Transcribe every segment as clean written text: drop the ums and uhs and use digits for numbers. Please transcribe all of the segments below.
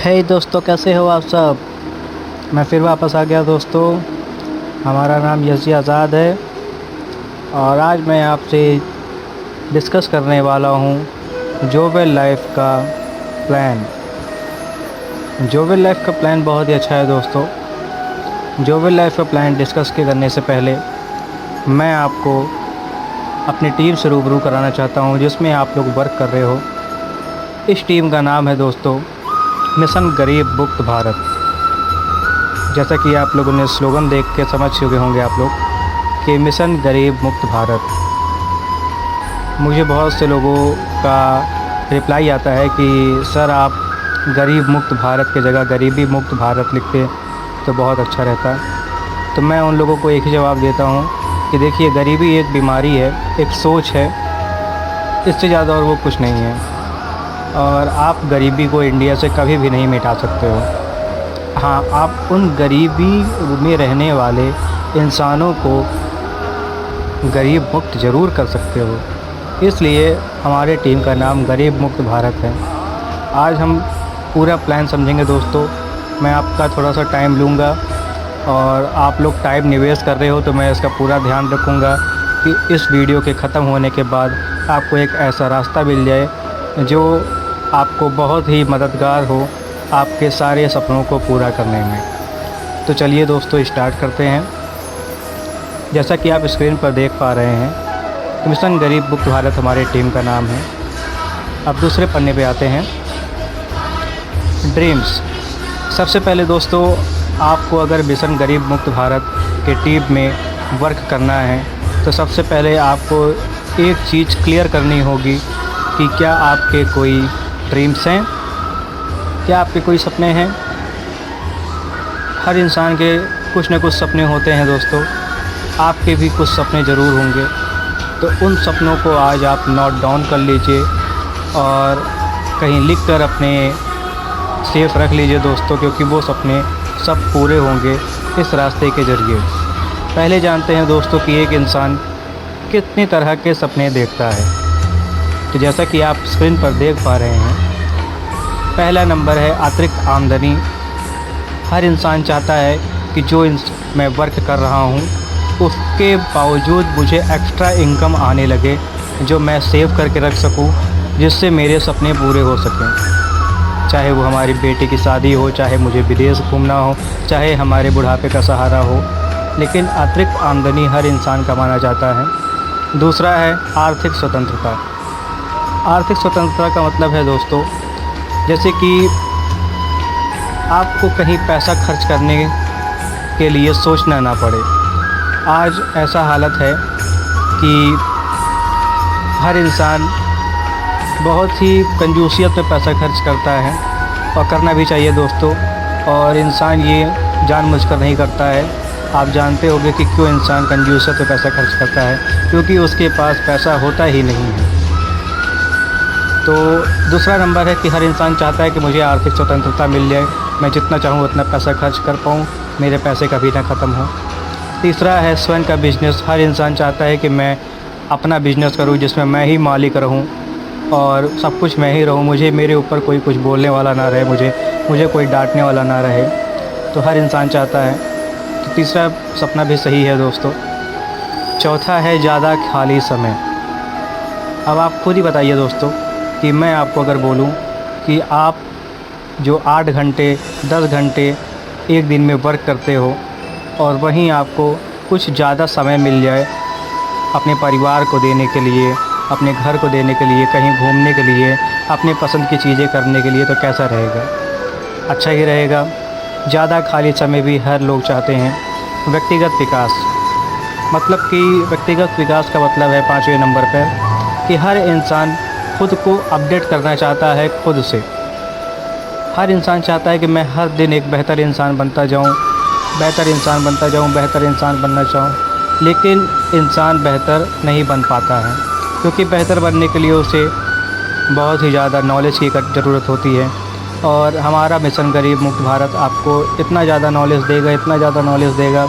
हे दोस्तों, कैसे हो आप सब। मैं फिर वापस आ गया दोस्तों। हमारा नाम यज़ी आज़ाद है और आज मैं आपसे डिस्कस करने वाला हूँ जॉब लाइफ का प्लान। जॉब लाइफ का प्लान बहुत ही अच्छा है दोस्तों। जॉब लाइफ का प्लान डिस्कस करने से पहले मैं आपको अपनी टीम से रूबरू कराना चाहता हूँ जिसमें आप लोग वर्क कर रहे हो। इस टीम का नाम है दोस्तों मिशन गरीब मुक्त भारत। जैसा कि आप लोगों ने स्लोगन देख के समझ चुके होंगे आप लोग कि मिशन गरीब मुक्त भारत। मुझे बहुत से लोगों का रिप्लाई आता है कि सर आप गरीब मुक्त भारत की जगह गरीबी मुक्त भारत लिखते तो बहुत अच्छा रहता। तो मैं उन लोगों को एक ही जवाब देता हूँ कि देखिए, गरीबी एक बीमारी है, एक सोच है, इससे ज़्यादा और वो कुछ नहीं है। और आप गरीबी को इंडिया से कभी भी नहीं मिटा सकते हो। हाँ, आप उन गरीबी में रहने वाले इंसानों को गरीब मुक्त ज़रूर कर सकते हो। इसलिए हमारे टीम का नाम गरीब मुक्त भारत है। आज हम पूरा प्लान समझेंगे दोस्तों। मैं आपका थोड़ा सा टाइम लूँगा और आप लोग टाइम निवेश कर रहे हो तो मैं इसका पूरा ध्यान रखूँगा कि इस वीडियो के ख़त्म होने के बाद आपको एक ऐसा रास्ता मिल जाए जो आपको बहुत ही मददगार हो आपके सारे सपनों को पूरा करने में। तो चलिए दोस्तों, स्टार्ट करते हैं। जैसा कि आप स्क्रीन पर देख पा रहे हैं, मिशन गरीब मुक्त भारत हमारी टीम का नाम है। अब दूसरे पन्ने पे आते हैं, ड्रीम्स। सबसे पहले दोस्तों, आपको अगर मिशन गरीब मुक्त भारत के टीम में वर्क करना है तो सबसे पहले आपको एक चीज़ क्लियर करनी होगी कि क्या आपके कोई ड्रीम्स हैं, क्या आपके कोई सपने हैं। हर इंसान के कुछ न कुछ सपने होते हैं दोस्तों। आपके भी कुछ सपने ज़रूर होंगे। तो उन सपनों को आज आप नोट डाउन कर लीजिए और कहीं लिख कर अपने सेफ रख लीजिए दोस्तों, क्योंकि वो सपने सब पूरे होंगे इस रास्ते के ज़रिए। पहले जानते हैं दोस्तों कि एक इंसान कितनी तरह के सपने देखता है। तो जैसा कि आप स्क्रीन पर देख पा रहे हैं, पहला नंबर है अतिरिक्त आमदनी। हर इंसान चाहता है कि जो मैं वर्क कर रहा हूँ उसके बावजूद मुझे एक्स्ट्रा इनकम आने लगे जो मैं सेव करके रख सकूँ, जिससे मेरे सपने पूरे हो सकें। चाहे वो हमारी बेटी की शादी हो, चाहे मुझे विदेश घूमना हो, चाहे हमारे बुढ़ापे का सहारा हो, लेकिन अतिरिक्त आमदनी हर इंसान कमाना चाहता है। दूसरा है आर्थिक स्वतंत्रता। आर्थिक स्वतंत्रता का मतलब है दोस्तों, जैसे कि आपको कहीं पैसा खर्च करने के लिए सोचना ना पड़े। आज ऐसा हालत है कि हर इंसान बहुत ही कंजूसियत में पैसा खर्च करता है और करना भी चाहिए दोस्तों। और इंसान ये जानबूझकर नहीं करता है। आप जानते होंगे कि क्यों इंसान कंजूसियत में पैसा खर्च करता है, क्योंकि उसके पास पैसा होता ही नहीं है। तो दूसरा नंबर है कि हर इंसान चाहता है कि मुझे आर्थिक स्वतंत्रता मिल जाए, मैं जितना चाहूँ उतना पैसा खर्च कर पाऊँ, मेरे पैसे कभी ना ख़त्म हो। तीसरा है स्वयं का बिजनेस। हर इंसान चाहता है कि मैं अपना बिजनेस करूँ जिसमें मैं ही मालिक रहूँ और सब कुछ मैं ही रहूँ, मुझे मेरे ऊपर कोई कुछ बोलने वाला ना रहे, मुझे कोई डांटने वाला ना रहे। तो हर इंसान चाहता है। तो तीसरा सपना भी सही है दोस्तों। चौथा है ज़्यादा खाली समय। अब आप खुद ही बताइए दोस्तों कि मैं आपको अगर बोलूं कि आप जो 8 घंटे 10 घंटे एक दिन में वर्क करते हो और वहीं आपको कुछ ज़्यादा समय मिल जाए अपने परिवार को देने के लिए, अपने घर को देने के लिए, कहीं घूमने के लिए, अपने पसंद की चीज़ें करने के लिए, तो कैसा रहेगा? अच्छा ही रहेगा। ज़्यादा खाली समय भी हर लोग चाहते हैं। व्यक्तिगत विकास, मतलब कि व्यक्तिगत विकास का मतलब है 5वें नंबर पर कि हर इंसान खुद को अपडेट करना चाहता है खुद से। हर इंसान चाहता है कि मैं हर दिन एक बेहतर इंसान बनता जाऊं, बेहतर इंसान बनता जाऊं, बेहतर इंसान बनना चाहूं। लेकिन इंसान बेहतर नहीं बन पाता है, क्योंकि बेहतर बनने के लिए उसे बहुत ही ज़्यादा नॉलेज की ज़रूरत होती है। और हमारा मिशन गरीब मुक्त भारत आपको इतना ज़्यादा नॉलेज देगा, इतना ज़्यादा नॉलेज देगा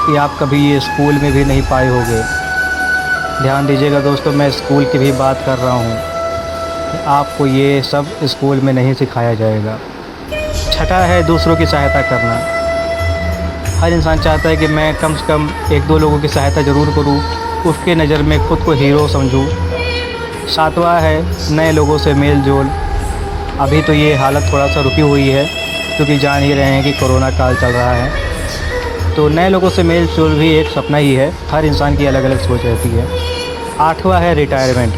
कि आप कभी ये स्कूल में भी नहीं पाए होंगे। ध्यान दीजिएगा दोस्तों, मैं स्कूल की भी बात कर रहा हूँ। आपको ये सब स्कूल में नहीं सिखाया जाएगा। छठा है दूसरों की सहायता करना। हर इंसान चाहता है कि मैं कम से कम 1-2 लोगों की सहायता ज़रूर करूं, उसके नज़र में खुद को हीरो समझूं। सातवां है नए लोगों से मेल जोल। अभी तो ये हालत थोड़ा सा रुकी हुई है क्योंकि जान ही रहे हैं कि कोरोना काल चल रहा है, तो नए लोगों से मेल जोल भी एक सपना ही है। हर इंसान की अलग अलग सोच रहती है। आठवां है रिटायरमेंट।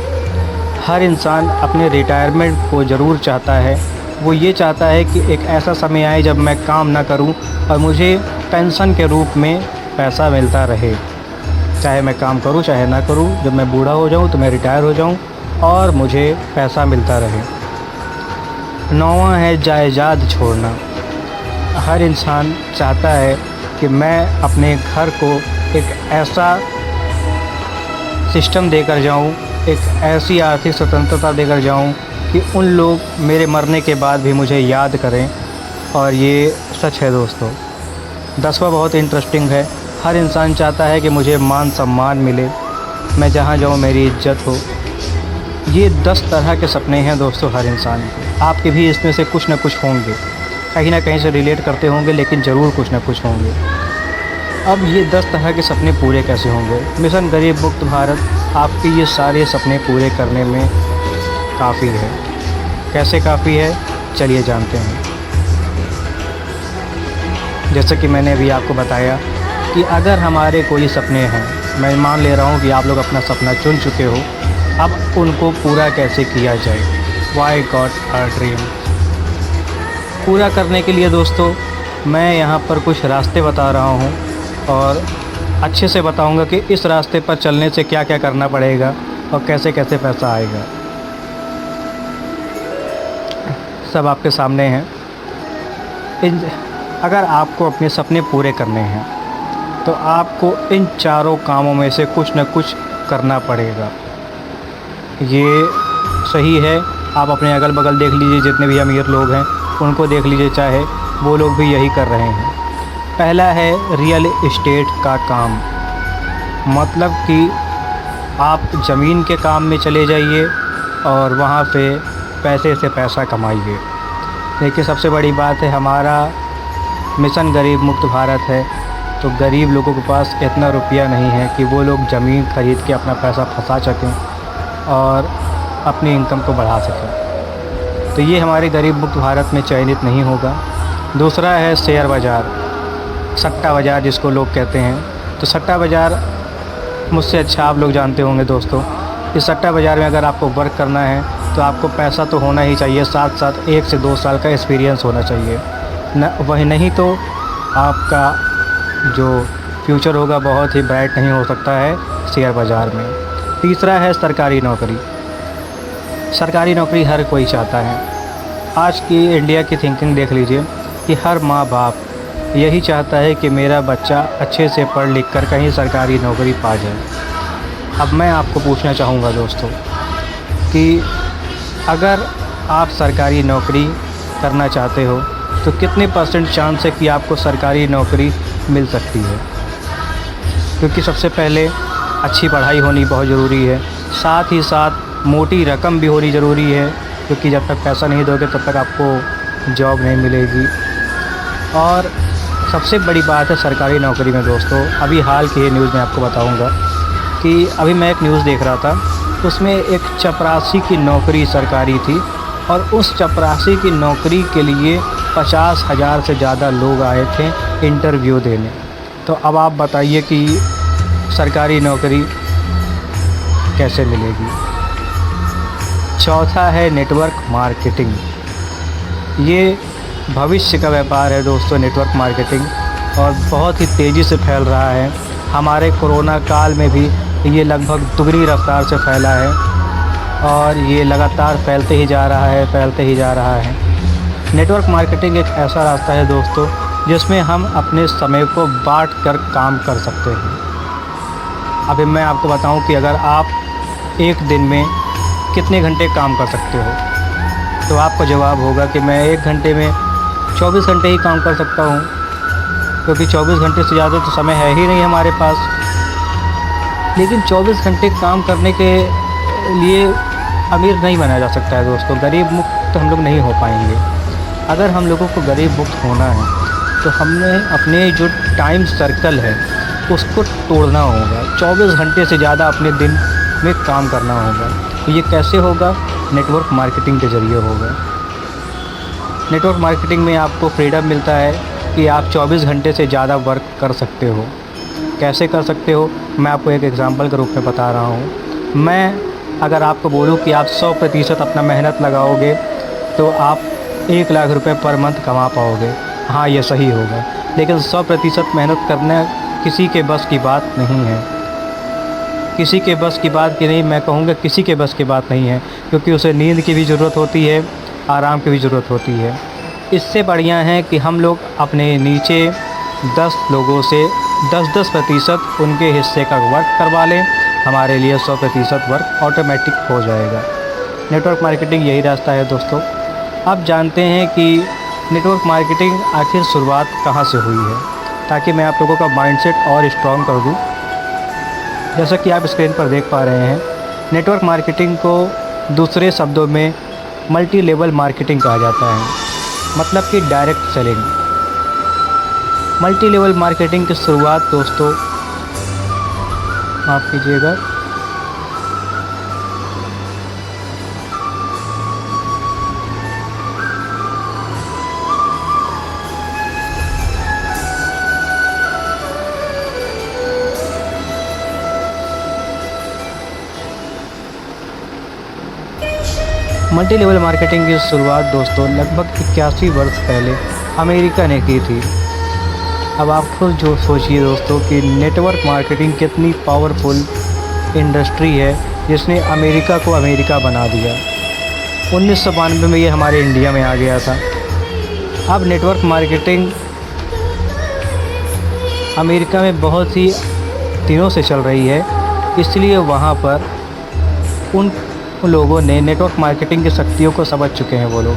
हर इंसान अपने रिटायरमेंट को ज़रूर चाहता है। वो ये चाहता है कि एक ऐसा समय आए जब मैं काम ना करूं और मुझे पेंशन के रूप में पैसा मिलता रहे, चाहे मैं काम करूं चाहे ना करूं। जब मैं बूढ़ा हो जाऊं तो मैं रिटायर हो जाऊं और मुझे पैसा मिलता रहे। नौवां है जायदाद छोड़ना। हर इंसान चाहता है कि मैं अपने घर को एक ऐसा सिस्टम देकर जाऊं, एक ऐसी आर्थिक स्वतंत्रता देकर जाऊं कि उन लोग मेरे मरने के बाद भी मुझे याद करें। और ये सच है दोस्तों। 10वां बहुत इंटरेस्टिंग है। हर इंसान चाहता है कि मुझे मान सम्मान मिले, मैं जहाँ जाऊँ मेरी इज्जत हो। ये 10 तरह के सपने हैं दोस्तों हर इंसान के। आपके भी इसमें से कुछ न कुछ होंगे, कहीं ना कहीं से रिलेट करते होंगे, लेकिन ज़रूर कुछ न कुछ होंगे। अब ये 10 तरह के सपने पूरे कैसे होंगे? मिशन गरीब मुक्त भारत आपके ये सारे सपने पूरे करने में काफ़ी है। कैसे काफ़ी है, चलिए जानते हैं। जैसे कि मैंने अभी आपको बताया कि अगर हमारे कोई सपने हैं, मैं मान ले रहा हूँ कि आप लोग अपना सपना चुन चुके हो, अब उनको पूरा कैसे किया जाए। वाई गॉट अ ड्रीम पूरा करने के लिए दोस्तों मैं यहाँ पर कुछ रास्ते बता रहा हूँ और अच्छे से बताऊँगा कि इस रास्ते पर चलने से क्या क्या करना पड़ेगा और कैसे कैसे पैसा आएगा। सब आपके सामने हैं। अगर आपको अपने सपने पूरे करने हैं तो आपको इन चारों कामों में से कुछ न कुछ करना पड़ेगा। ये सही है। आप अपने अगल बगल देख लीजिए, जितने भी अमीर लोग हैं उनको देख लीजिए, चाहे वो लोग भी यही कर रहे हैं। पहला है रियल एस्टेट का काम। मतलब कि आप ज़मीन के काम में चले जाइए और वहाँ पे पैसे से पैसा कमाइए। देखिए सबसे बड़ी बात है, हमारा मिशन गरीब मुक्त भारत है, तो गरीब लोगों के पास इतना रुपया नहीं है कि वो लोग ज़मीन खरीद के अपना पैसा फंसा सकें और अपनी इनकम को बढ़ा सकें। तो ये हमारे गरीब मुक्त भारत में चयनित नहीं होगा। दूसरा है शेयर बाज़ार, सट्टा बाज़ार जिसको लोग कहते हैं। तो सट्टा बाज़ार मुझसे अच्छा आप लोग जानते होंगे दोस्तों। इस सट्टा बाज़ार में अगर आपको वर्क करना है तो आपको पैसा तो होना ही चाहिए, साथ साथ 1 से 2 साल का एक्सपीरियंस होना चाहिए न। वही नहीं तो आपका जो फ्यूचर होगा बहुत ही ब्राइट नहीं हो सकता है शेयर बाज़ार में। तीसरा है सरकारी नौकरी। सरकारी नौकरी हर कोई चाहता है। आज की इंडिया की थिंकिंग देख लीजिए कि हर माँ बाप यही चाहता है कि मेरा बच्चा अच्छे से पढ़ लिख कर कहीं सरकारी नौकरी पा जाए। अब मैं आपको पूछना चाहूँगा दोस्तों कि अगर आप सरकारी नौकरी करना चाहते हो तो कितने % चांस है कि आपको सरकारी नौकरी मिल सकती है? क्योंकि सबसे पहले अच्छी पढ़ाई होनी बहुत ज़रूरी है, साथ ही साथ मोटी रकम भी होनी ज़रूरी है, क्योंकि जब तक पैसा नहीं दोगे तब तक आपको जॉब नहीं मिलेगी। और सबसे बड़ी बात है सरकारी नौकरी में दोस्तों, अभी हाल की न्यूज़ में आपको बताऊंगा कि अभी मैं एक न्यूज़ देख रहा था, उसमें एक चपरासी की नौकरी सरकारी थी और उस चपरासी की नौकरी के लिए 50,000 से ज़्यादा लोग आए थे इंटरव्यू देने। तो अब आप बताइए कि सरकारी नौकरी कैसे मिलेगी। चौथा है नेटवर्क मार्केटिंग। ये भविष्य का व्यापार है दोस्तों, नेटवर्क मार्केटिंग, और बहुत ही तेज़ी से फैल रहा है। हमारे कोरोना काल में भी ये लगभग दुगनी रफ्तार से फैला है और ये लगातार फैलते ही जा रहा है, फैलते ही जा रहा है। नेटवर्क मार्केटिंग एक ऐसा रास्ता है दोस्तों जिसमें हम अपने समय को बांट कर काम कर सकते हैं। अभी मैं आपको बताऊं कि अगर आप एक दिन में कितने घंटे काम कर सकते हो, तो आपका जवाब होगा कि मैं 1 घंटे में 24 घंटे ही काम कर सकता हूँ, क्योंकि 24 घंटे से ज़्यादा तो समय है ही नहीं हमारे पास। लेकिन 24 घंटे काम करने के लिए अमीर नहीं बना जा सकता है दोस्तों, गरीब मुक्त हम लोग नहीं हो पाएंगे। अगर हम लोगों को गरीब मुक्त होना है तो हमने अपने जो टाइम सर्कल है उसको तोड़ना होगा। 24 घंटे से ज़्यादा अपने दिन में काम करना होगा। तो ये कैसे होगा? नेटवर्क मार्केटिंग के ज़रिए होगा। नेटवर्क मार्केटिंग में आपको फ्रीडम मिलता है कि आप 24 घंटे से ज़्यादा वर्क कर सकते हो। कैसे कर सकते हो, मैं आपको एक एग्ज़ाम्पल के रूप में बता रहा हूँ। मैं अगर आपको बोलूँ कि आप 100% अपना मेहनत लगाओगे तो आप 1 लाख रुपए पर मंथ कमा पाओगे। हाँ, ये सही होगा, लेकिन 100% मेहनत करना किसी के बस की बात नहीं है। किसी के बस की बात की नहीं, मैं कहूँगा किसी के बस की बात नहीं है, क्योंकि उसे नींद की भी ज़रूरत होती है, आराम की भी ज़रूरत होती है। इससे बढ़िया है कि हम लोग अपने नीचे 10 लोगों से 10% उनके हिस्से का वर्क करवा लें, हमारे लिए 100% वर्क ऑटोमेटिक हो जाएगा। नेटवर्क मार्केटिंग यही रास्ता है दोस्तों। आप जानते हैं कि नेटवर्क मार्केटिंग आखिर शुरुआत कहाँ से हुई है, ताकि मैं आप लोगों का माइंडसेट और स्ट्रॉन्ग कर दूँ। जैसा कि आप स्क्रीन पर देख पा रहे हैं, नेटवर्क मार्केटिंग को दूसरे शब्दों में मल्टी लेवल मार्केटिंग कहा जाता है, मतलब कि direct selling. Multi level marketing की शुरुआत दोस्तों, माफ़ कीजिएगा, मल्टी लेवल मार्केटिंग की शुरुआत दोस्तों लगभग 81 वर्ष पहले अमेरिका ने की थी। अब आप खुद जो सोचिए दोस्तों कि नेटवर्क मार्केटिंग कितनी पावरफुल इंडस्ट्री है जिसने अमेरिका को अमेरिका बना दिया। 1992 में ये हमारे इंडिया में आ गया था। अब नेटवर्क मार्केटिंग अमेरिका में बहुत ही दिनों से चल रही है, इसलिए वहाँ पर उन लोगों ने नेटवर्क मार्केटिंग की शक्तियों को समझ चुके हैं वो लोग।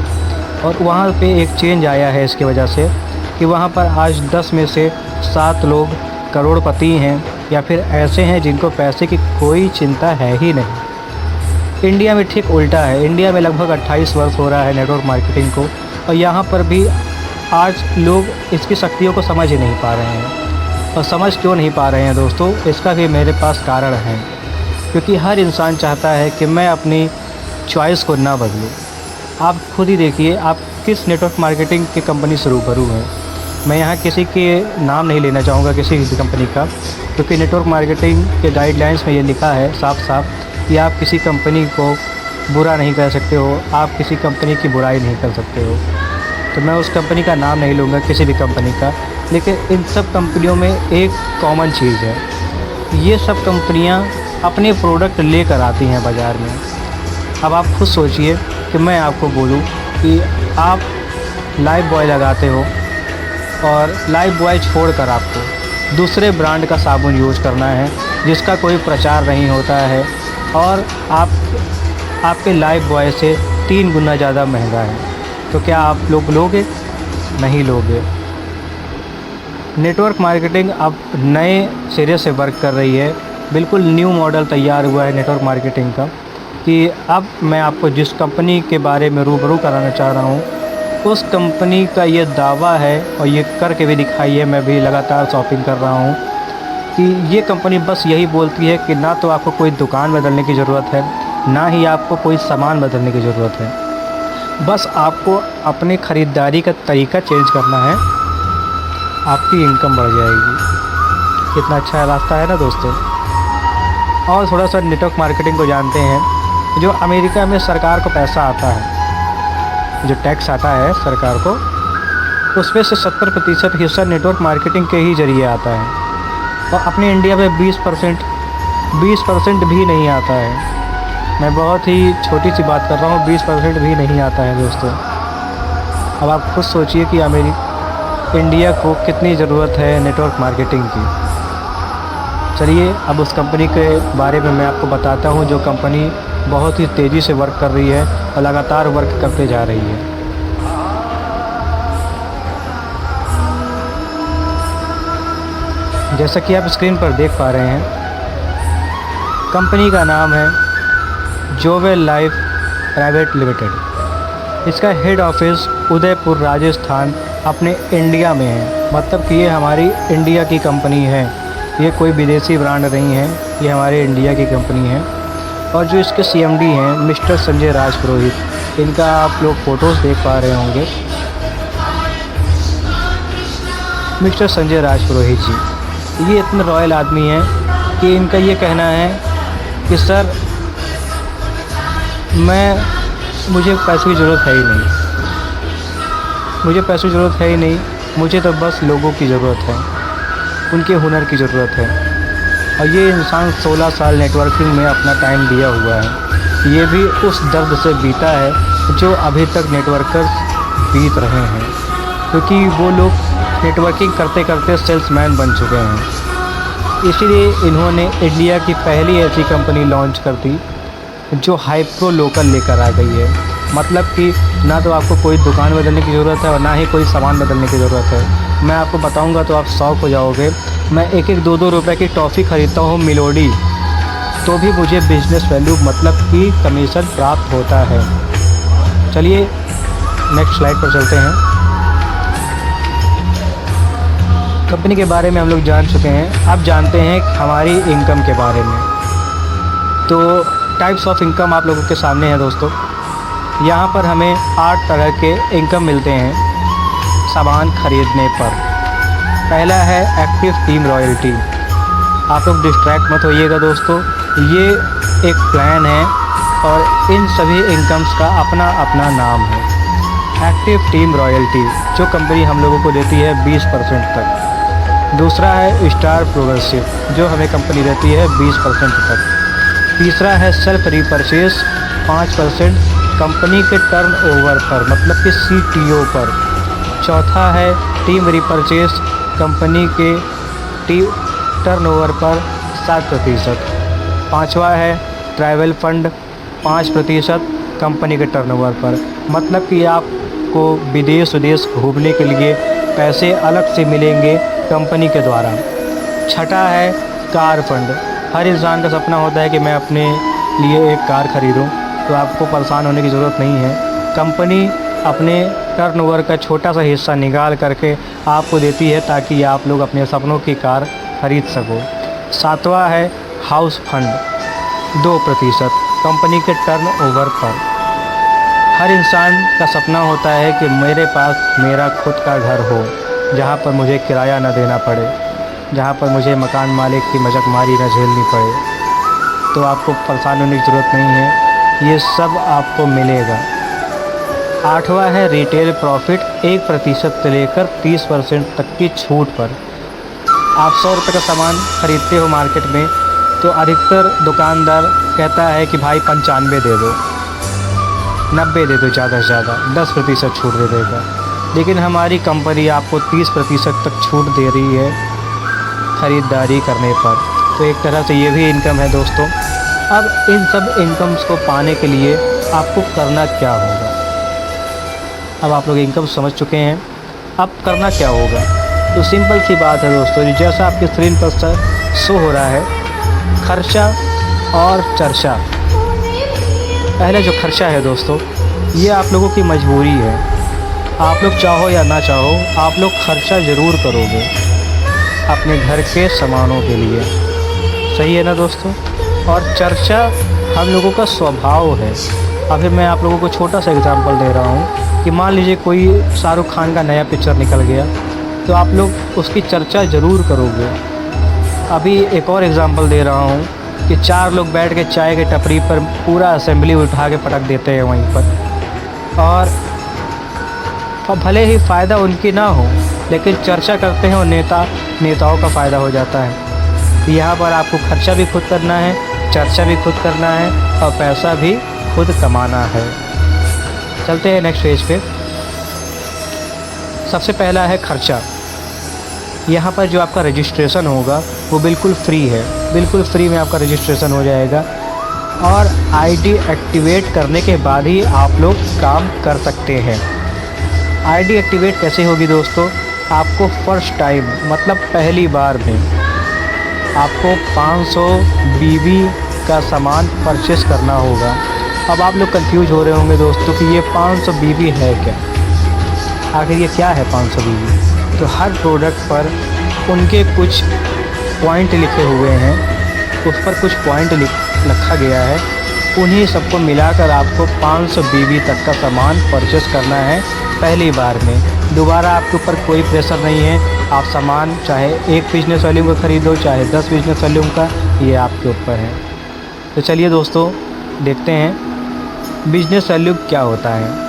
और वहाँ पे एक चेंज आया है इसकी वजह से कि वहाँ पर आज 10 में से 7 लोग करोड़पति हैं, या फिर ऐसे हैं जिनको पैसे की कोई चिंता है ही नहीं। इंडिया में ठीक उल्टा है। इंडिया में लगभग 28 वर्ष हो रहा है नेटवर्क मार्केटिंग को, और यहाँ पर भी आज लोग इसकी शक्तियों को समझ ही नहीं पा रहे हैं। और समझ क्यों नहीं पा रहे हैं दोस्तों, इसका भी मेरे पास कारण है। क्योंकि हर इंसान चाहता है कि मैं अपनी चॉइस को ना बदलूं। आप खुद ही देखिए, आप किस नेटवर्क मार्केटिंग की कंपनी से रूबरू हैं। मैं यहाँ किसी के नाम नहीं लेना चाहूँगा, किसी भी कंपनी का, क्योंकि नेटवर्क मार्केटिंग के गाइडलाइंस में ये लिखा है साफ साफ कि आप किसी कंपनी को बुरा नहीं कर सकते हो, आप किसी कंपनी की बुराई नहीं कर सकते हो। तो मैं उस कंपनी का नाम नहीं लूँगा, किसी भी कंपनी का, लेकिन इन सब कंपनियों में एक कॉमन चीज़ है। ये सब कंपनियाँ अपने प्रोडक्ट लेकर आती हैं बाज़ार में। अब आप खुद सोचिए कि मैं आपको बोलूं कि आप लाइफ बॉय लगाते हो और लाइफ बॉय छोड़कर आपको दूसरे ब्रांड का साबुन यूज़ करना है जिसका कोई प्रचार नहीं होता है, और आपके लाइफ बॉय से 3 गुना ज़्यादा महंगा है, तो क्या आप लोग लोगे? नहीं लोगे। नेटवर्क मार्केटिंग अब नए सिरे से वर्क कर रही है। बिल्कुल न्यू मॉडल तैयार हुआ है नेटवर्क मार्केटिंग का, कि अब मैं आपको जिस कंपनी के बारे में रूबरू कराना चाह रहा हूँ, उस कंपनी का ये दावा है, और ये करके भी दिखाई है, मैं भी लगातार शॉपिंग कर रहा हूँ, कि ये कंपनी बस यही बोलती है कि ना तो आपको कोई दुकान बदलने की ज़रूरत है, ना ही आपको कोई सामान बदलने की ज़रूरत है। बस आपको अपने ख़रीदारी का तरीका चेंज करना है, आपकी इनकम बढ़ जाएगी। कितना अच्छा रास्ता है ना दोस्तों। और थोड़ा सा नेटवर्क मार्केटिंग को जानते हैं। जो अमेरिका में सरकार को पैसा आता है, जो टैक्स आता है सरकार को, उसमें से 70% हिस्सा नेटवर्क मार्केटिंग के ही ज़रिए आता है। और अपने इंडिया में 20% भी नहीं आता है। मैं बहुत ही छोटी सी बात कर रहा हूँ, 20% भी नहीं आता है दोस्तों। अब आप खुद सोचिए कि इंडिया को कितनी ज़रूरत है नेटवर्क मार्केटिंग की। चलिए अब उस कंपनी के बारे में मैं आपको बताता हूँ, जो कंपनी बहुत ही तेज़ी से वर्क कर रही है और लगातार वर्क करते जा रही है। जैसा कि आप स्क्रीन पर देख पा रहे हैं, कंपनी का नाम है जोवेल लाइफ प्राइवेट लिमिटेड। इसका हेड ऑफिस उदयपुर राजस्थान अपने इंडिया में है, मतलब कि ये हमारी इंडिया की कंपनी है, ये कोई विदेशी ब्रांड नहीं है, ये हमारे इंडिया की कंपनी है। और जो इसके सीएमडी हैं मिस्टर संजय राज पुरोहित, इनका आप लोग फ़ोटोज़ देख पा रहे होंगे। मिस्टर संजय राज पुरोहित जी ये इतने रॉयल आदमी हैं कि इनका ये कहना है कि सर मुझे पैसों की ज़रूरत है ही नहीं, मुझे पैसों की ज़रूरत है ही नहीं, मुझे तो बस लोगों की ज़रूरत है, उनके हुनर की ज़रूरत है। और ये इंसान 16 साल नेटवर्किंग में अपना टाइम दिया हुआ है, ये भी उस दर्द से बीता है जो अभी तक नेटवर्कर्स बीत रहे हैं, क्योंकि वो लोग नेटवर्किंग करते करते सेल्समैन बन चुके हैं। इसीलिए इन्होंने इंडिया की पहली ऐसी कंपनी लॉन्च कर दी जो हाइप्रो लोकल लेकर आ गई है। मतलब कि ना तो आपको कोई दुकान बदलने की ज़रूरत है और ना ही कोई सामान बदलने की ज़रूरत है। मैं आपको बताऊंगा तो आप शौक हो जाओगे। मैं 1-1 2-2 रुपए की टॉफ़ी ख़रीदता हूँ मिलोडी, तो भी मुझे बिजनेस वैल्यू मतलब कि कमीशन प्राप्त होता है। चलिए नेक्स्ट स्लाइड पर चलते हैं। कंपनी के बारे में हम लोग जान चुके हैं, अब जानते हैं हमारी इनकम के बारे में। तो टाइप्स ऑफ इनकम आप लोगों के सामने है दोस्तों। यहाँ पर हमें 8 तरह के इनकम मिलते हैं सामान खरीदने पर। पहला है एक्टिव टीम रॉयल्टी। आप लोग डिस्ट्रैक्ट मत होइएगा दोस्तों, ये एक प्लान है और इन सभी इनकम्स का अपना अपना नाम है। एक्टिव टीम रॉयल्टी जो कंपनी हम लोगों को देती है 20% तक। दूसरा है स्टार प्रोग्रेसिव जो हमें कंपनी देती है 20% तक। तीसरा है सेल्फ रिपर्चेस 5% कंपनी के टर्नओवर पर, मतलब कि CTO पर। चौथा है टीम रिपर्चेस कंपनी के टर्नओवर पर 7%। पाँचवा है ट्रैवल फंड 5% कंपनी के टर्नओवर पर, मतलब कि आपको विदेश घूमने के लिए पैसे अलग से मिलेंगे कंपनी के द्वारा। छठा है कार फंड। हर इंसान का सपना होता है कि मैं अपने लिए एक कार ख़रीदूं, तो आपको परेशान होने की ज़रूरत नहीं है। कंपनी अपने टर्नओवर का छोटा सा हिस्सा निकाल करके आपको देती है ताकि आप लोग अपने सपनों की कार ख़रीद सको। सातवां है हाउस फंड 2% कंपनी के टर्नओवर पर। हर इंसान का सपना होता है कि मेरे पास मेरा खुद का घर हो, जहाँ पर मुझे किराया न देना पड़े, जहाँ पर मुझे मकान मालिक की मजाकमारी न झेलनी पड़े। तो आपको परेशान होने की ज़रूरत नहीं है, ये सब आपको मिलेगा। आठवां है रिटेल प्रॉफिट 1% से लेकर 30% तक की छूट पर। आप 100 रुपये का सामान ख़रीदते हो मार्केट में, तो अधिकतर दुकानदार कहता है कि भाई 95 दे दो, 90 दे दो, ज़्यादा से ज़्यादा 10% छूट दे देगा। लेकिन हमारी कंपनी आपको 30% तक छूट दे रही है ख़रीदारी करने पर। तो एक तरह से ये भी इनकम है दोस्तों। अब इन सब इनकम्स को पाने के लिए आपको करना क्या होगा? अब आप लोग इनकम समझ चुके हैं, अब करना क्या होगा? तो सिंपल सी बात है दोस्तों, जैसा आपके स्क्रीन पर शो हो रहा है, खर्चा और चर्चा। पहले जो खर्चा है दोस्तों, ये आप लोगों की मजबूरी है। आप लोग चाहो या ना चाहो, आप लोग खर्चा ज़रूर करोगे अपने घर के सामानों के लिए। सही है ना दोस्तों? और चर्चा हम लोगों का स्वभाव है। अभी मैं आप लोगों को छोटा सा एग्जांपल दे रहा हूँ कि मान लीजिए कोई शाहरुख खान का नया पिक्चर निकल गया, तो आप लोग उसकी चर्चा ज़रूर करोगे। अभी एक और एग्जांपल दे रहा हूँ कि 4 लोग बैठ के चाय के टपरी पर पूरा असेंबली उठा के पटक देते हैं वहीं पर, और भले ही फ़ायदा उनकी ना हो, लेकिन चर्चा करते हैं और नेताओं का फ़ायदा हो जाता है। यहाँ पर आपको खर्चा भी खुद करना है, चर्चा भी खुद करना है और पैसा भी खुद कमाना है। चलते हैं नेक्स्ट पेज पे। सबसे पहला है खर्चा। यहाँ पर जो आपका रजिस्ट्रेशन होगा वो बिल्कुल फ्री है, बिल्कुल फ्री में आपका रजिस्ट्रेशन हो जाएगा और आईडी एक्टिवेट करने के बाद ही आप लोग काम कर सकते हैं। आईडी एक्टिवेट कैसे होगी दोस्तों? आपको फर्स्ट टाइम मतलब पहली बार में आपको 500 BB का सामान परचेस करना होगा। अब आप लोग कंफ्यूज हो रहे होंगे दोस्तों कि ये 500 BB है क्या, आखिर ये क्या है 500 BB। तो हर प्रोडक्ट पर उनके कुछ पॉइंट लिखे हुए हैं, उस पर कुछ पॉइंट रखा गया है, उन्हीं सबको मिलाकर आपको 500 BB तक का सामान परचेस करना है पहली बार में। दोबारा आपके ऊपर कोई प्रेशर नहीं है, आप सामान चाहे एक बिजनेस वॉल्यूम का ख़रीदो चाहे 10 बिजनेस वॉल्यूम का, ये आपके ऊपर है। तो चलिए दोस्तों देखते हैं बिजनेस वॉल्यूम क्या होता है।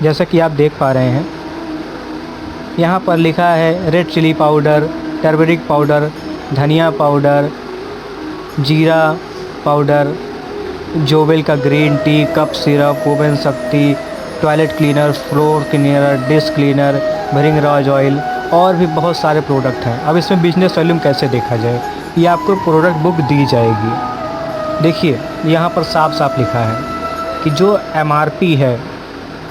जैसा कि आप देख पा रहे हैं यहाँ पर लिखा है red chilli powder, turmeric powder, धनिया पाउडर, जीरा पाउडर, जोवेल का green tea, cup syrup, oven Shakti, toilet cleaner, floor cleaner, dish cleaner, Bhringraj oil और भी बहुत सारे प्रोडक्ट हैं। अब इसमें बिजनेस वॉल्यूम कैसे देखा जाए, ये आपको प्रोडक्ट बुक दी जाएगी। देखिए यहाँ पर साफ साफ लिखा है कि जो MRP है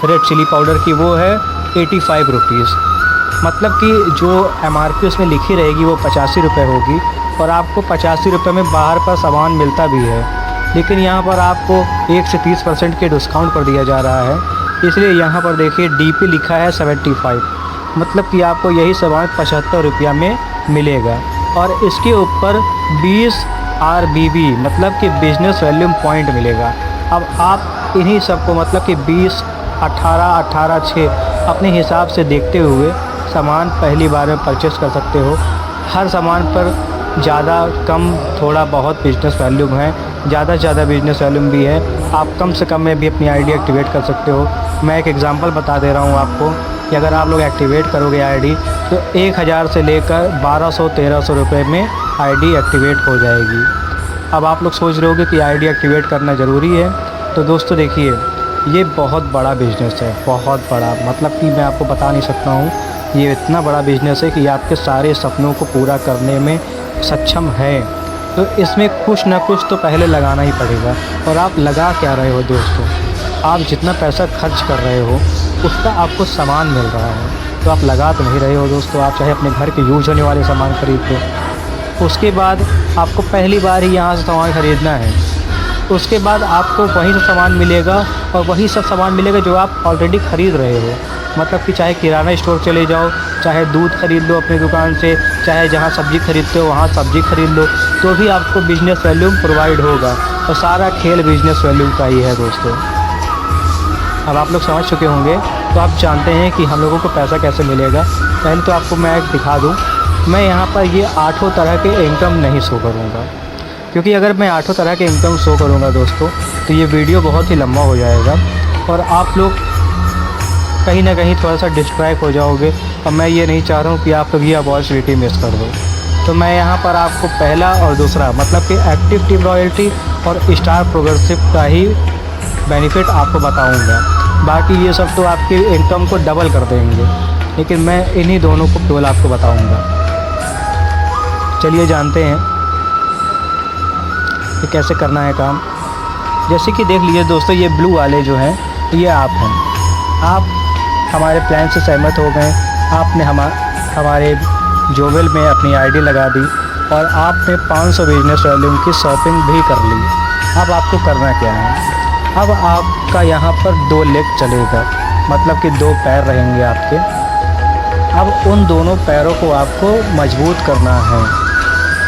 रेड चिली पाउडर की वो है 85 रुपीज़, मतलब कि जो MRP उसमें लिखी रहेगी वो 85 रुपये होगी और आपको 85 रुपये में बाहर पर सामान मिलता भी है, लेकिन यहाँ पर आपको 1 से 30% के डिस्काउंट पर दिया जा रहा है। इसलिए यहाँ पर देखिए DP लिखा है 75, मतलब कि आपको यही सामान 75 रुपया में मिलेगा और इसके ऊपर 20 RBB मतलब कि बिजनेस वॉल्यूम पॉइंट मिलेगा। अब आप इन्हीं सबको मतलब कि 20, 18, 18, 6 अपने हिसाब से देखते हुए सामान पहली बार में परचेस कर सकते हो। हर सामान पर ज़्यादा कम थोड़ा बहुत बिजनेस वॉल्यूम है, ज़्यादा से ज़्यादा बिजनेस वॉल्यूम भी है। आप कम से कम में भी अपनी ID एक्टिवेट कर सकते हो। मैं एक एग्जांपल बता दे रहा हूँ आपको कि अगर आप लोग एक्टिवेट करोगे ID तो 1000 से लेकर 1200-1300 रुपये में ID एक्टिवेट हो जाएगी। अब आप लोग सोच रहे होगे कि ID एक्टिवेट करना ज़रूरी है, तो दोस्तों देखिए ये बहुत बड़ा बिज़नेस है, बहुत बड़ा, मतलब कि मैं आपको बता नहीं सकता हूँ। ये इतना बड़ा बिज़नेस है कि आपके सारे सपनों को पूरा करने में सक्षम है। तो इसमें कुछ ना कुछ तो पहले लगाना ही पड़ेगा। और आप लगा क्या रहे हो दोस्तों, आप जितना पैसा खर्च कर रहे हो उसका आपको सामान मिल रहा है, तो आप लगा तो नहीं रहे हो दोस्तों। आप चाहे अपने घर के यूज होने वाले सामान खरीद लो, उसके बाद आपको पहली बार ही यहाँ से सामान ख़रीदना है, उसके बाद आपको वही सब सामान मिलेगा और वही सब सामान मिलेगा जो आप ऑलरेडी ख़रीद रहे हो। मतलब कि चाहे किराना स्टोर चले जाओ, चाहे दूध ख़रीद लो अपनी दुकान से, चाहे जहाँ सब्ज़ी खरीदते हो वहाँ सब्ज़ी खरीद लो, तो भी आपको बिजनेस वॉल्यूम प्रोवाइड होगा। और सारा खेल बिजनेस वॉल्यूम का ही है दोस्तों। अब आप लोग समझ चुके होंगे, तो आप जानते हैं कि हम लोगों को पैसा कैसे मिलेगा। पहले तो आपको मैं दिखा दूँ, मैं यहाँ पर ये 8 तरह के इनकम नहीं शो करूँगा, क्योंकि अगर मैं 8 तरह के इनकम शो करूँगा दोस्तों तो ये वीडियो बहुत ही लंबा हो जाएगा और आप लोग कहीं ना कहीं थोड़ा सा डिस्ट्रैक्ट हो जाओगे, और मैं ये नहीं चाह रहा हूँ कि आप लोग ये अपॉर्चुनिटी मिस कर दो। तो मैं यहाँ पर आपको पहला और दूसरा मतलब कि एक्टिव टीम रॉयल्टी और स्टार प्रोग्रेसिव का ही बेनिफिट आपको बताऊँगा। बाकी ये सब तो आपकी इनकम को डबल कर देंगे, लेकिन मैं इन्हीं दोनों को केवल आपको बताऊँगा। चलिए जानते हैं कि कैसे करना है काम। जैसे कि देख लीजिए दोस्तों, ये ब्लू वाले जो हैं ये आप हैं। आप हमारे प्लान से सहमत हो गए, आपने हमारे जोवेल में अपनी ID लगा दी और आपने 500 बिजनेस वॉल्यूम की शॉपिंग भी कर ली। अब आपको करना क्या है, अब आपका यहाँ पर 2 लेग चलेगा, मतलब कि 2 पैर रहेंगे आपके। अब उन दोनों पैरों को आपको मजबूत करना है,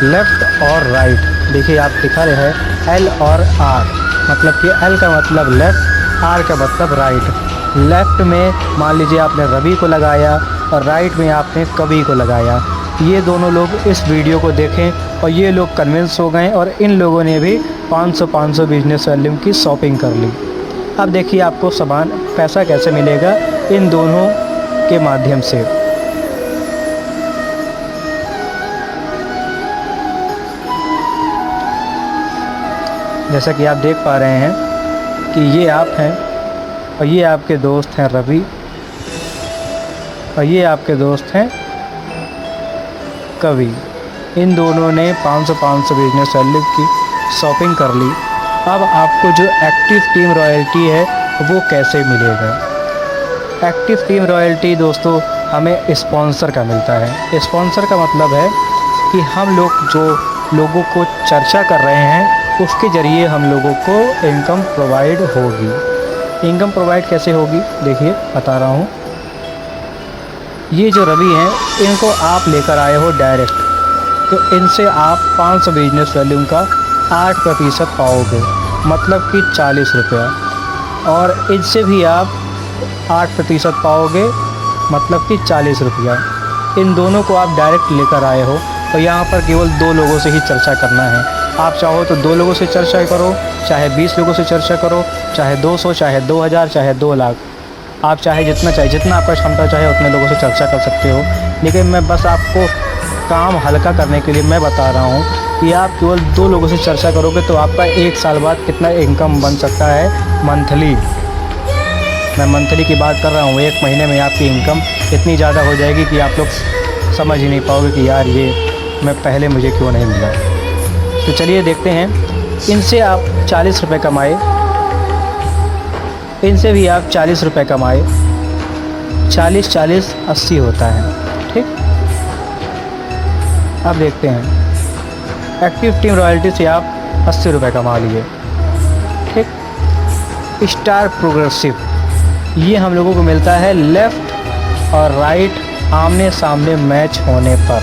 लेफ़्ट और राइट। देखिए आप दिखा रहे हैं L और R, मतलब कि L का मतलब लेफ़्ट, R का मतलब राइट। लेफ़्ट में मान लीजिए आपने रवि को लगाया और राइट में आपने कवि को लगाया। ये दोनों लोग इस वीडियो को देखें और ये लोग कन्विंस हो गए और इन लोगों ने भी 500 बिजनेस वॉल्यूम की शॉपिंग कर ली। अब देखिए आपको सामान पैसा कैसे मिलेगा इन दोनों के माध्यम से। जैसा कि आप देख पा रहे हैं कि ये आप हैं और ये आपके दोस्त हैं रवि, और ये आपके दोस्त हैं कवि। इन दोनों ने 500 बिजनेस वॉल्यूम की शॉपिंग कर ली। अब आपको जो एक्टिव टीम रॉयल्टी है वो कैसे मिलेगा। एक्टिव टीम रॉयल्टी दोस्तों हमें स्पॉन्सर का मिलता है। स्पॉन्सर का मतलब है कि हम लोग जो लोगों को चर्चा कर रहे हैं, उसके ज़रिए हम लोगों को इनकम प्रोवाइड होगी। इनकम प्रोवाइड कैसे होगी, देखिए बता रहा हूँ। ये जो रवि हैं, इनको आप लेकर आए हो डायरेक्ट, तो इनसे आप 500 बिजनेस वैल्यूम का 8% पाओगे, मतलब कि 40 रुपया। और इनसे भी आप 8% पाओगे, मतलब कि 40 रुपया। इन दोनों को आप डायरेक्ट लेकर आए हो, तो यहाँ पर केवल 2 लोगों से ही चर्चा करना है। आप चाहो तो 2 लोगों से चर्चा करो, चाहे 20 लोगों से चर्चा करो, चाहे 200, चाहे 2000, चाहे 2 लाख। आप चाहे जितना आपका क्षमता चाहे उतने लोगों से चर्चा कर सकते हो। लेकिन मैं बस आपको काम हल्का करने के लिए मैं बता रहा हूँ कि आप केवल 2 लोगों से चर्चा करोगे तो आपका 1 साल बाद कितना इनकम बन सकता है मंथली। मैं मंथली की बात कर रहा हूँ। 1 महीने में आपकी इनकम इतनी ज़्यादा हो जाएगी कि आप लोग समझ ही नहीं पाओगे कि यार ये मैं पहले मुझे क्यों नहीं मिला। तो चलिए देखते हैं। इनसे आप 40 रुपये कमाए, इनसे भी आप 40 रुपये कमाए। 40 40 80 होता है, ठीक। अब देखते हैं। एक्टिव टीम रॉयल्टी से आप 80 रुपये कमा लिए, ठीक। स्टार प्रोग्रेसिव, ये हम लोगों को मिलता है लेफ़्ट और राइट आमने सामने मैच होने पर।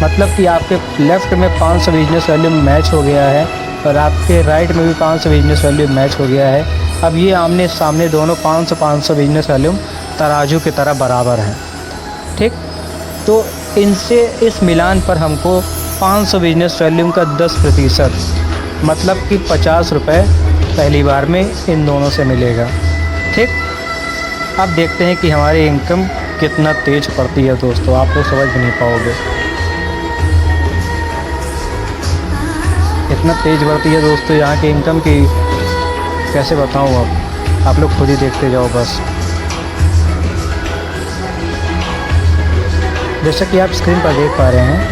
मतलब कि आपके लेफ़्ट में 500 बिजनेस वैल्यू मैच हो गया है और आपके राइट में भी 500 बिजनेस वैल्यू मैच हो गया है। अब ये आमने सामने दोनों 500 बिजनेस वैल्यू तराजू की तरह बराबर हैं, ठीक। तो इनसे इस मिलान पर हमको 500 बिजनेस वैल्यूम का 10%, मतलब कि 50 रुपये पहली बार में इन दोनों से मिलेगा, ठीक। अब देखते हैं कि हमारी इनकम कितना तेज़ बढ़ती है दोस्तों। आप लोग समझ भी नहीं पाओगे इतना तेज़ बढ़ती है दोस्तों यहाँ की इनकम की कैसे बताऊँ। अब आप लोग खुद ही देखते जाओ बस। जैसा कि आप स्क्रीन पर देख पा रहे हैं,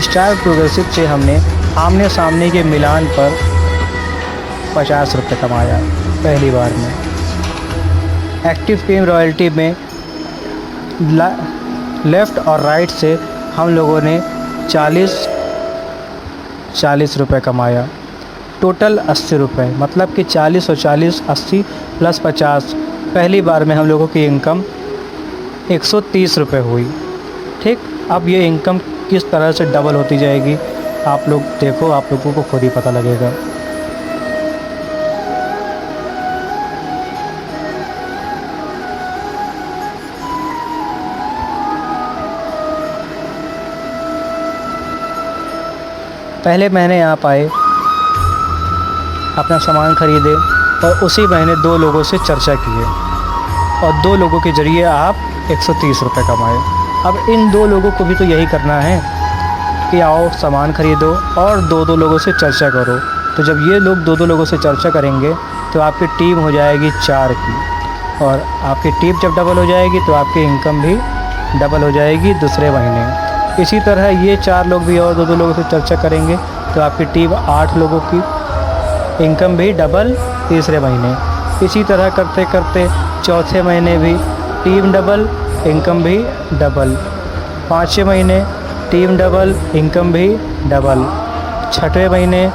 स्टार प्रोग्रेसिव से हमने आमने सामने के मिलान पर 50 रुपये कमाया पहली बार में। एक्टिव टीम रॉयल्टी में लेफ़्ट और राइट से हम लोगों ने 40 रुपये कमाया। टोटल 80 रुपये, मतलब कि 40 और 40 80 प्लस 50। पहली बार में हम लोगों की इनकम 130 रुपये हुई, ठीक। अब ये इनकम किस तरह से डबल होती जाएगी आप लोग देखो, आप लोगों को खुद ही पता लगेगा। पहले महीने आप आए, अपना सामान ख़रीदे और उसी महीने 2 लोगों से चर्चा किए और 2 लोगों के ज़रिए आप 130 रुपये कमाए। अब इन 2 लोगों को भी तो यही करना है कि आओ सामान ख़रीदो और 2 लोगों से चर्चा करो। तो जब ये लोग 2 लोगों से चर्चा करेंगे तो आपकी टीम हो जाएगी 4 की, और आपकी टीम जब डबल हो जाएगी तो आपकी इनकम भी डबल हो जाएगी दूसरे महीने। इसी तरह ये 4 लोग भी और 2 लोगों से चर्चा करेंगे तो आपकी टीम 8 लोगों की, इनकम भी डबल तीसरे महीने। इसी तरह करते करते चौथे महीने भी टीम डबल, इनकम भी डबल। 5वें महीने टीम डबल, इनकम भी डबल। 6वें महीने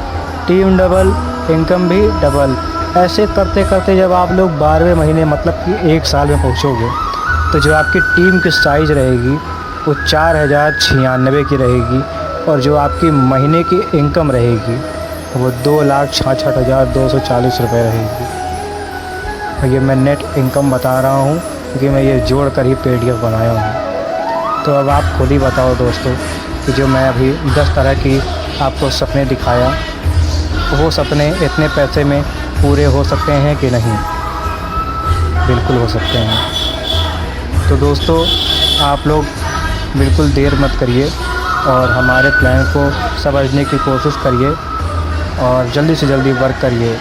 टीम डबल, इनकम भी डबल। ऐसे करते करते जब आप लोग 12वें महीने मतलब कि 1 साल में पहुंचोगे तो जो आपकी टीम की साइज़ रहेगी वो 4096 की रहेगी, और जो आपकी महीने की इनकम रहेगी वो 2,66,240 रुपये रहेगी। और ये मैं नेट इनकम बता रहा हूँ क्योंकि मैं ये जोड़ कर ही PDF बनाया हूँ। तो अब आप खुद ही बताओ दोस्तों कि जो मैं अभी 10 तरह की आपको सपने दिखाया, वो सपने इतने पैसे में पूरे हो सकते हैं कि नहीं? बिल्कुल हो सकते हैं। तो दोस्तों आप लोग बिल्कुल देर मत करिए और हमारे प्लान को समझने की कोशिश करिए और जल्दी से जल्दी वर्क करिए।